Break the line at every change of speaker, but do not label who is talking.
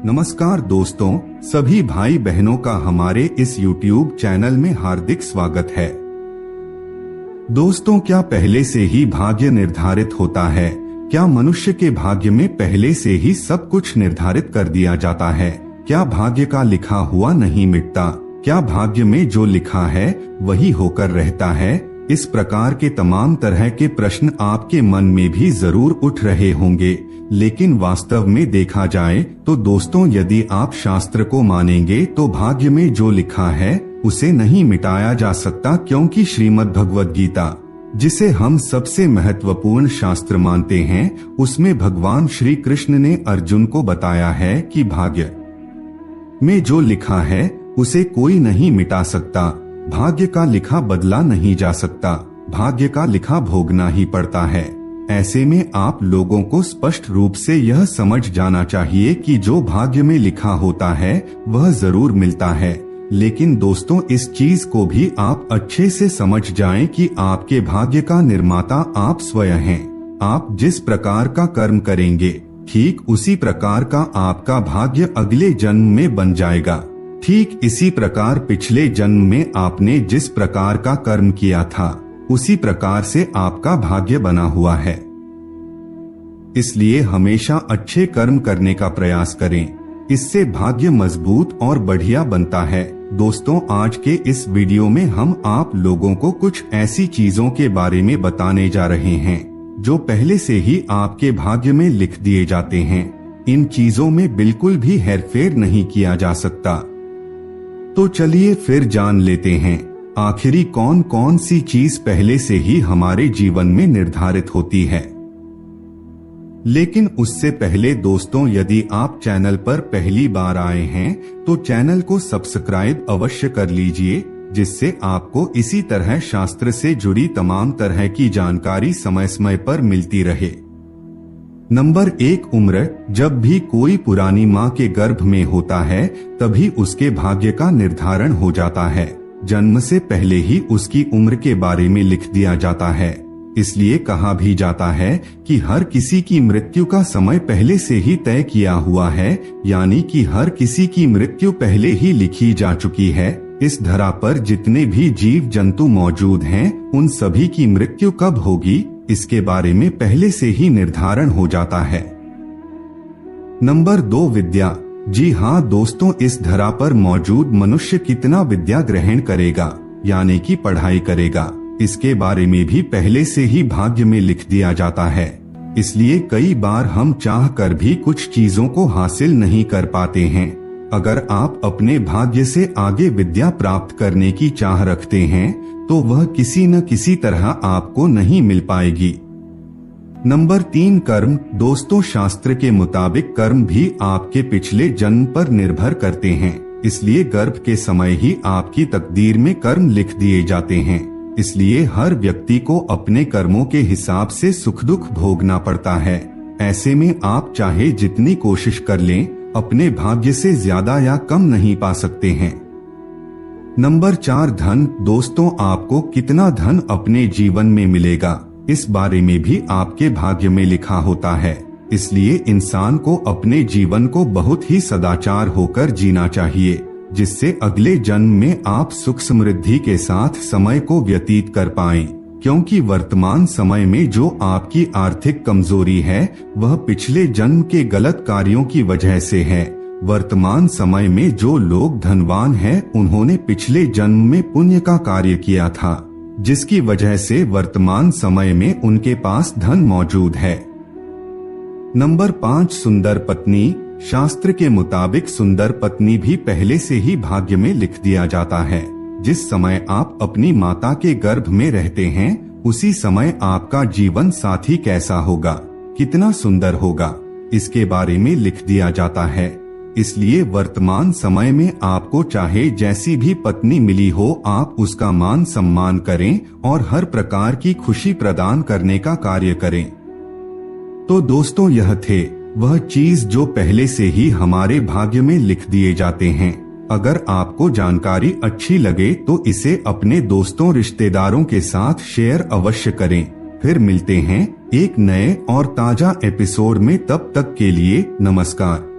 नमस्कार दोस्तों, सभी भाई बहनों का हमारे इस YouTube चैनल में हार्दिक स्वागत है। दोस्तों, क्या पहले से ही भाग्य निर्धारित होता है? क्या मनुष्य के भाग्य में पहले से ही सब कुछ निर्धारित कर दिया जाता है? क्या भाग्य का लिखा हुआ नहीं मिटता? क्या भाग्य में जो लिखा है वही होकर रहता है? इस प्रकार के तमाम तरह के प्रश्न आपके मन में भी जरूर उठ रहे होंगे, लेकिन वास्तव में देखा जाए तो दोस्तों, यदि आप शास्त्र को मानेंगे तो भाग्य में जो लिखा है उसे नहीं मिटाया जा सकता, क्योंकि श्रीमद् भगवद गीता, जिसे हम सबसे महत्वपूर्ण शास्त्र मानते हैं, उसमें भगवान श्री कृष्ण ने अर्जुन को बताया है कि भाग्य में जो लिखा है उसे कोई नहीं मिटा सकता। भाग्य का लिखा बदला नहीं जा सकता, भाग्य का लिखा भोगना ही पड़ता है। ऐसे में आप लोगों को स्पष्ट रूप से यह समझ जाना चाहिए कि जो भाग्य में लिखा होता है वह जरूर मिलता है। लेकिन दोस्तों, इस चीज को भी आप अच्छे से समझ जाएं कि आपके भाग्य का निर्माता आप स्वयं हैं। आप जिस प्रकार का कर्म करेंगे, ठीक उसी प्रकार का आपका भाग्य अगले जन्म में बन जाएगा। ठीक इसी प्रकार पिछले जन्म में आपने जिस प्रकार का कर्म किया था, उसी प्रकार से आपका भाग्य बना हुआ है। इसलिए हमेशा अच्छे कर्म करने का प्रयास करें, इससे भाग्य मजबूत और बढ़िया बनता है। दोस्तों, आज के इस वीडियो में हम आप लोगों को कुछ ऐसी चीजों के बारे में बताने जा रहे हैं जो पहले से ही आपके भाग्य में लिख दिए जाते हैं। इन चीजों में बिल्कुल भी हेरफेर नहीं किया जा सकता। तो चलिए फिर जान लेते हैं आखिरी कौन कौन सी चीज पहले से ही हमारे जीवन में निर्धारित होती है। लेकिन उससे पहले दोस्तों, यदि आप चैनल पर पहली बार आए हैं तो चैनल को सब्सक्राइब अवश्य कर लीजिए, जिससे आपको इसी तरह शास्त्र से जुड़ी तमाम तरह की जानकारी समय समय पर मिलती रहे। नंबर 1, उम्र। जब भी कोई पुरानी माँ के गर्भ में होता है तभी उसके भाग्य का निर्धारण हो जाता है। जन्म से पहले ही उसकी उम्र के बारे में लिख दिया जाता है। इसलिए कहा भी जाता है कि हर किसी की मृत्यु का समय पहले से ही तय किया हुआ है, यानी कि हर किसी की मृत्यु पहले ही लिखी जा चुकी है। इस धरा पर जितने भी जीव जंतु मौजूद हैं, उन सभी की मृत्यु कब होगी, इसके बारे में पहले से ही निर्धारण हो जाता है। नंबर 2, विद्या। जी हाँ दोस्तों, इस धरा पर मौजूद मनुष्य कितना विद्या ग्रहण करेगा, यानी कि पढ़ाई करेगा, इसके बारे में भी पहले से ही भाग्य में लिख दिया जाता है। इसलिए कई बार हम चाह कर भी कुछ चीजों को हासिल नहीं कर पाते हैं। अगर आप अपने भाग्य से आगे विद्या प्राप्त करने की चाह रखते हैं तो वह किसी न किसी तरह आपको नहीं मिल पाएगी। नंबर 3, कर्म। दोस्तों, शास्त्र के मुताबिक कर्म भी आपके पिछले जन्म पर निर्भर करते हैं। इसलिए गर्भ के समय ही आपकी तकदीर में कर्म लिख दिए जाते हैं। इसलिए हर व्यक्ति को अपने कर्मों के हिसाब से सुख दुख भोगना पड़ता है। ऐसे में आप चाहे जितनी कोशिश कर लें, अपने भाग्य से ज्यादा या कम नहीं पा सकते हैं। नंबर 4, धन। दोस्तों, आपको कितना धन अपने जीवन में मिलेगा, इस बारे में भी आपके भाग्य में लिखा होता है। इसलिए इंसान को अपने जीवन को बहुत ही सदाचार होकर जीना चाहिए, जिससे अगले जन्म में आप सुख समृद्धि के साथ समय को व्यतीत कर पाएं। क्योंकि वर्तमान समय में जो आपकी आर्थिक कमजोरी है वह पिछले जन्म के गलत कार्यों की वजह से है। वर्तमान समय में जो लोग धनवान हैं, उन्होंने पिछले जन्म में पुण्य का कार्य किया था, जिसकी वजह से वर्तमान समय में उनके पास धन मौजूद है। नंबर 5, सुंदर पत्नी। शास्त्र के मुताबिक सुंदर पत्नी भी पहले से ही भाग्य में लिख दिया जाता है। जिस समय आप अपनी माता के गर्भ में रहते हैं, उसी समय आपका जीवन साथी कैसा होगा, कितना सुंदर होगा, इसके बारे में लिख दिया जाता है। इसलिए वर्तमान समय में आपको चाहे जैसी भी पत्नी मिली हो, आप उसका मान सम्मान करें और हर प्रकार की खुशी प्रदान करने का कार्य करें। तो दोस्तों, यह थे वह चीज जो पहले से ही हमारे भाग्य में लिख दिए जाते हैं। अगर आपको जानकारी अच्छी लगे तो इसे अपने दोस्तों रिश्तेदारों के साथ शेयर अवश्य करें। फिर मिलते हैं एक नए और ताजा एपिसोड में, तब तक के लिए नमस्कार।